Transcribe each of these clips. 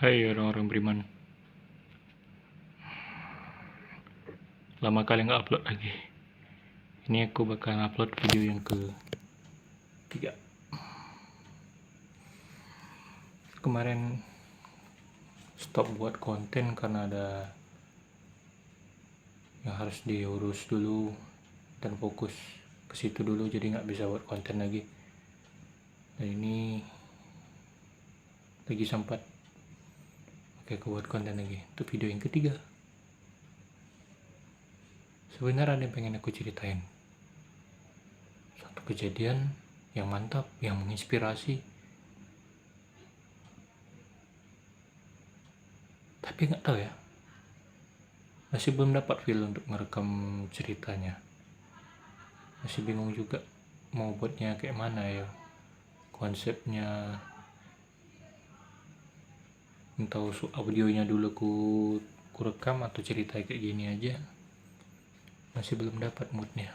Hai orang-orang beriman, lama kali nggak upload lagi. Ini aku bakal upload video yang ke-3. Kemarin stop buat konten karena ada yang harus diurus dulu dan fokus ke situ dulu, jadi nggak bisa buat konten lagi. Dan ini lagi sempat aku buat konten lagi. Itu video yang ke-3. Sebenarnya ada yang pengen aku ceritain, satu kejadian yang mantap, yang menginspirasi, tapi nggak tahu ya, masih belum dapat feel untuk merekam ceritanya. Masih bingung juga mau buatnya kayak mana ya, konsepnya. Entah audionya dulu ku rekam atau cerita kayak gini aja. Masih belum dapat moodnya.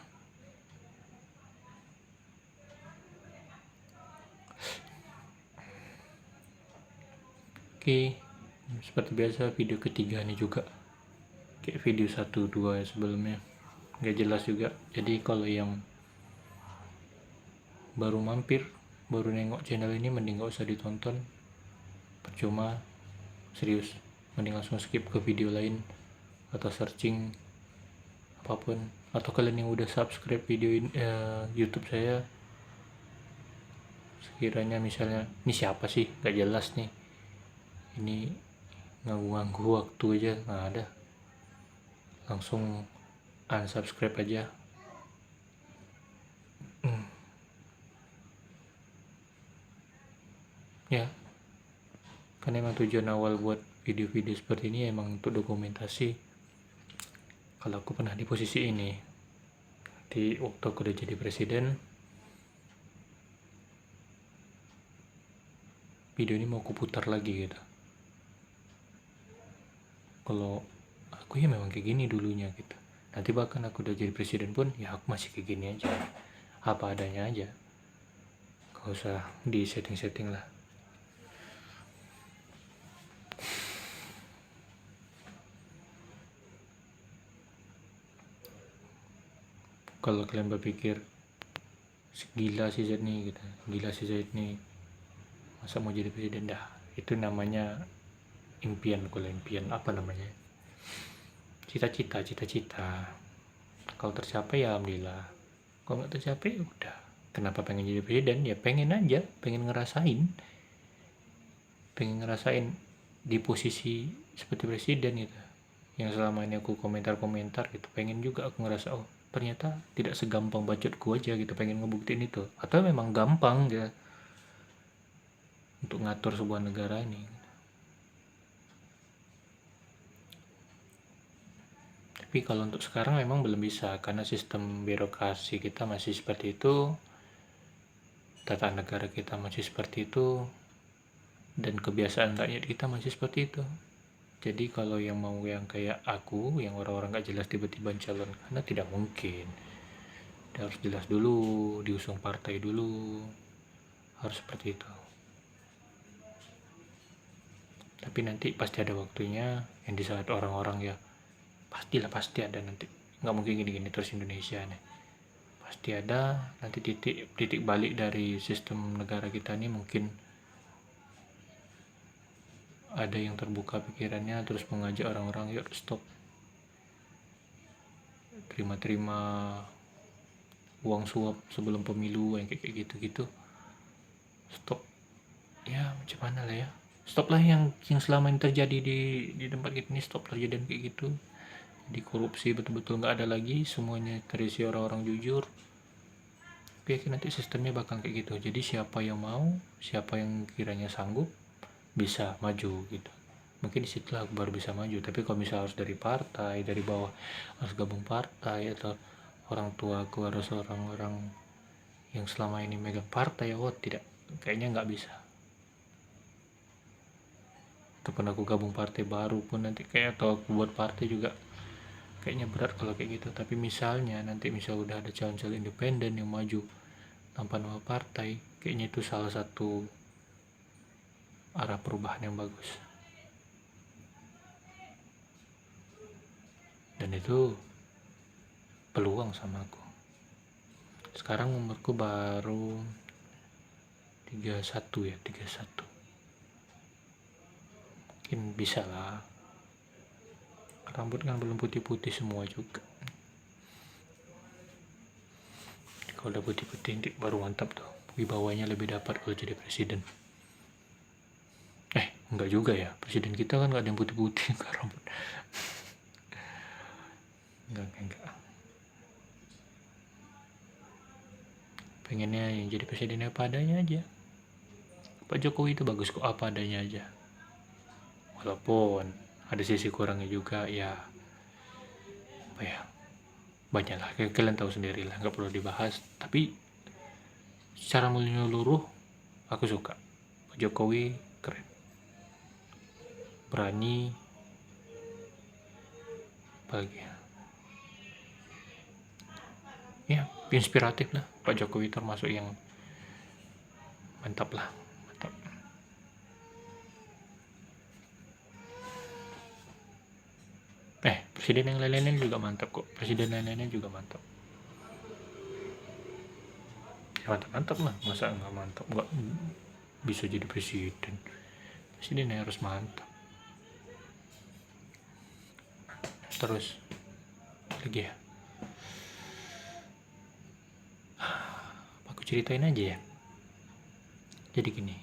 Oke, seperti biasa video ke-3 ini juga kayak video 1-2 sebelumnya, gak jelas juga. Jadi kalau yang baru mampir, baru nengok channel ini, mending gak usah ditonton, percuma, serius. Mending langsung skip ke video lain atau searching apapun. Atau kalian yang udah subscribe video YouTube saya, sekiranya misalnya ini siapa sih, gak jelas nih, ini nganggu-nganggu waktu aja, nggak ada, langsung unsubscribe aja. Ya, karena emang tujuan awal buat video-video seperti ini emang untuk dokumentasi kalau aku pernah di posisi ini. Di waktu aku udah jadi presiden, video ini mau aku putar lagi gitu. Kalau aku ya memang kayak gini dulunya gitu. Nanti bahkan aku udah jadi presiden pun ya aku masih kayak gini aja, apa adanya aja, gak usah di setting-setting lah. Kalau kalian berpikir gila si Z nih gitu, gila si Z nih, masa mau jadi presiden, dah itu namanya impian. Kalau impian apa namanya, cita-cita. Kalau tercapai ya alhamdulillah, kalau nggak tercapai ya udah. Kenapa pengen jadi presiden? Ya pengen aja, pengen ngerasain di posisi seperti presiden gitu, yang selama ini aku komentar gitu. Pengen juga aku ngerasa, oh ternyata tidak segampang bacotku aja gitu, pengen ngebuktiin itu. Atau memang gampang ya untuk ngatur sebuah negara ini. Tapi kalau untuk sekarang memang belum bisa, karena sistem birokrasi kita masih seperti itu, tata negara kita masih seperti itu, dan kebiasaan rakyat kita masih seperti itu. Jadi kalau yang mau yang kayak aku, yang orang-orang gak jelas tiba-tiba calon, karena tidak mungkin. Dia harus jelas dulu, diusung partai dulu, harus seperti itu. Tapi nanti pasti ada waktunya, yang di saat orang-orang ya pasti ada nanti. Nggak mungkin gini-gini terus Indonesia nih. Pasti ada nanti titik balik dari sistem negara kita nih. Mungkin ada yang terbuka pikirannya terus mengajak orang-orang, yuk stop terima uang suap sebelum pemilu, yang kayak gitu-gitu. Stop ya, macam mana lah ya, stop lah yang selama ini terjadi di tempat kita ini. Stop terjadi kayak gitu, di korupsi betul-betul nggak ada lagi, semuanya terisi orang-orang jujur. Tapi nanti sistemnya bakal kayak gitu. Jadi siapa yang mau, siapa yang kiranya sanggup, bisa maju gitu. Mungkin disitulah aku baru bisa maju. Tapi kalau misalnya harus dari partai, dari bawah harus gabung partai, atau orang tua aku harus orang-orang yang selama ini megang partai, oh tidak, kayaknya nggak bisa. Ataupun aku gabung partai baru pun nanti atau aku buat partai juga kayaknya berat kalau kayak gitu. Tapi misalnya nanti udah ada calon-calon independen yang maju tanpa nama partai, kayaknya itu salah satu arah perubahan yang bagus. presiden itu peluang sama aku. Sekarang umurku baru 31 ya, 31. Mungkin bisa lah. Rambut kan belum putih-putih semua juga. Kalau udah putih-putih baru mantap tuh. Wibawanya lebih dapat kalau jadi presiden. Enggak juga ya. Presiden kita kan nggak ada yang putih-putih nggak rambut. Enggak. Pengennya yang jadi presidennya apa adanya aja. Pak Jokowi itu bagus kok, apa adanya aja. Walaupun ada sisi kurangnya juga ya. Apa ya? Banyak lah. Kalian tahu sendiri lah. Nggak perlu dibahas. Tapi secara menyeluruh aku suka. Pak Jokowi keren. Berani. Apalagi ya, inspiratif lah. Pak Jokowi termasuk yang mantap lah. Mantap. Presiden yang lain-lainnya juga mantap kok. Presiden lain-lainnya juga mantap. Ya, mantap lah. Masa nggak mantap? Nggak bisa jadi presiden. Presiden harus mantap. Terus lagi ya. Aku ceritain aja ya. Jadi gini.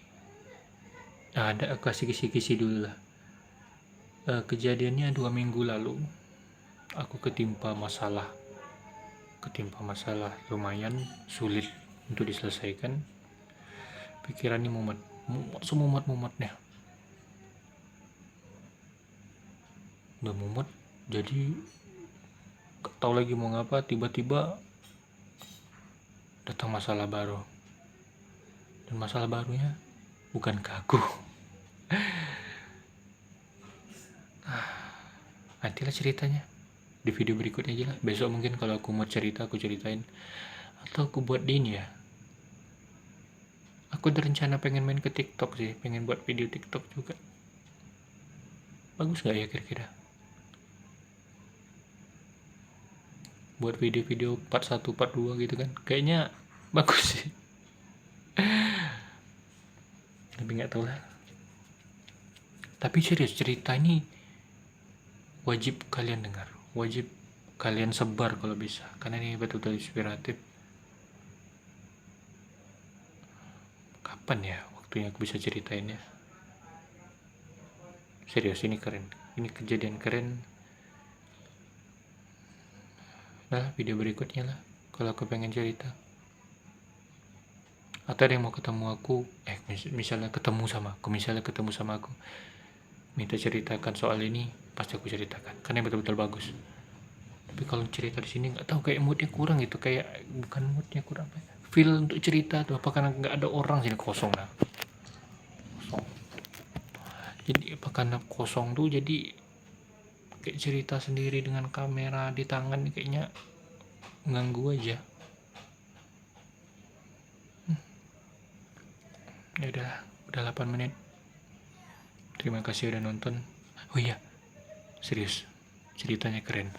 Ada aku kasih kisi-kisi dulu lah. Kejadiannya 2 minggu lalu. Aku ketimpa masalah lumayan sulit untuk diselesaikan. Pikiran ini mumet-mumetnya. Udah mumet, jadi gak tahu lagi mau ngapa. Tiba-tiba datang masalah baru, dan masalah barunya bukan ke aku. Nantilah ceritanya di video berikutnya aja lah. Besok mungkin kalau aku mau cerita, aku ceritain. Atau aku buat di ini ya. Aku ada rencana pengen main ke TikTok sih. Pengen buat video TikTok juga. Bagus gak ya kira-kira? Buat video-video part 1, part 2 gitu kan. Kayaknya bagus sih. Tapi gak tahu lah. Tapi serius, cerita ini wajib kalian dengar. Wajib kalian sebar kalau bisa, karena ini betul-betul inspiratif. Kapan ya waktunya aku bisa ceritainnya? Serius, ini keren. Ini kejadian keren. Nah, video berikutnya lah kalau aku pengen cerita. Atau ada yang mau ketemu aku, misalnya ketemu sama aku, minta ceritakan soal ini, pasti aku ceritakan karena betul-betul bagus. Tapi kalau cerita di sini nggak tahu, kayak moodnya kurang gitu. Kayak bukan moodnya kurang, feel untuk cerita tuh apa karena nggak ada orang sini, kosong. Jadi apa karena kosong tuh, jadi kayak cerita sendiri dengan kamera di tangan kayaknya ganggu aja. Ya udah 8 menit. Terima kasih udah nonton. Oh iya, serius, ceritanya keren.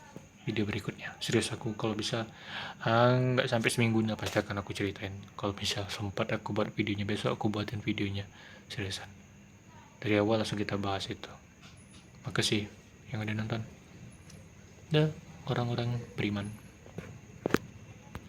Video berikutnya serius, aku kalau bisa nggak sampai seminggu pasti akan aku ceritain. Kalau bisa sempat aku buat videonya, besok aku buatin videonya seriusan. Dari awal langsung kita bahas itu. Makasih yang udah nonton. Dah, orang-orang beriman.